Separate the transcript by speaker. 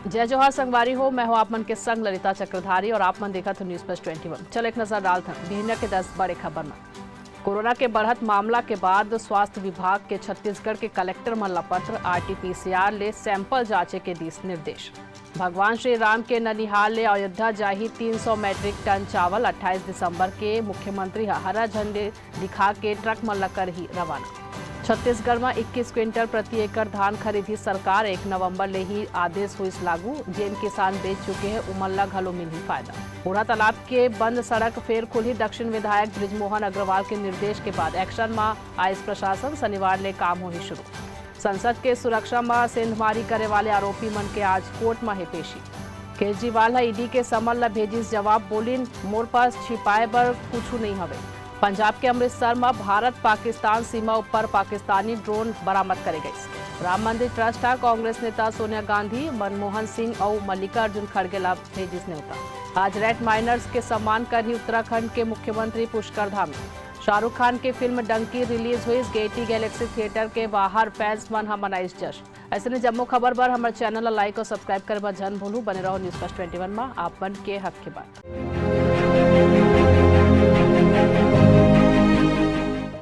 Speaker 1: जय जोहार संगवारी हो। मैं हूं आप मन के संग ललिता चक्रधारी और आप मन देखा थे न्यूज प्लस 21। चल एक नजर डालते हैं बिहनिया के 10 बड़े खबर में। कोरोना के बढ़त मामला के बाद स्वास्थ्य विभाग के छत्तीसगढ़ के कलेक्टर मन ला पत्र RT-PCR ले सैंपल जांचे के दिस निर्देश। भगवान श्री राम के ननिहाल ले अयोध्या जाही 300 मैट्रिक टन चावल 28 दिसंबर के मुख्यमंत्री हरा झंडे दिखा के ट्रक मन ला कर ही रवाना। छत्तीसगढ़ में 21 क्विंटल प्रति एकड़ धान खरीदी सरकार 1 नवंबर ले ही आदेश हुई लागू। जेन किसान बेच चुके हैं उमल्ला घलो मिली फायदा। बूढ़ा तालाब के बंद सड़क फेर खुली। दक्षिण विधायक बृजमोहन अग्रवाल के निर्देश के बाद एक्शन में आइस प्रशासन। शनिवार ले काम हो ही शुरू। संसद के सुरक्षा में सेंधमारी करे वाले आरोपी मन के आज कोर्ट में है पेशी। केजरीवाल ईडी के समन ला भेजिस जवाब। बोलिन मोर पास छिपाए बर कुछ नहीं हवे। पंजाब के अमृतसर में भारत पाकिस्तान सीमा पर पाकिस्तानी ड्रोन बरामद करे गई। राम मंदिर ट्रस्ट कांग्रेस नेता सोनिया गांधी मनमोहन सिंह और मल्लिकार्जुन खड़गे ला भेजिस न्योता। आज रेड माइनर्स के सम्मान कर ही उत्तराखंड के मुख्यमंत्री पुष्कर धामी। शाहरुख खान की फिल्म डंकी रिलीज हुई। गेटी गैलेक्सी थिएटर के बाहर फैंस मन हम मनाइस जश्न। ऐसे जम्मू खबर पर हमारे चैनल लाइक और सब्सक्राइब करे जन भूलू। बने रहो न्यूज प्लस 21 में आप मन के हक के बात।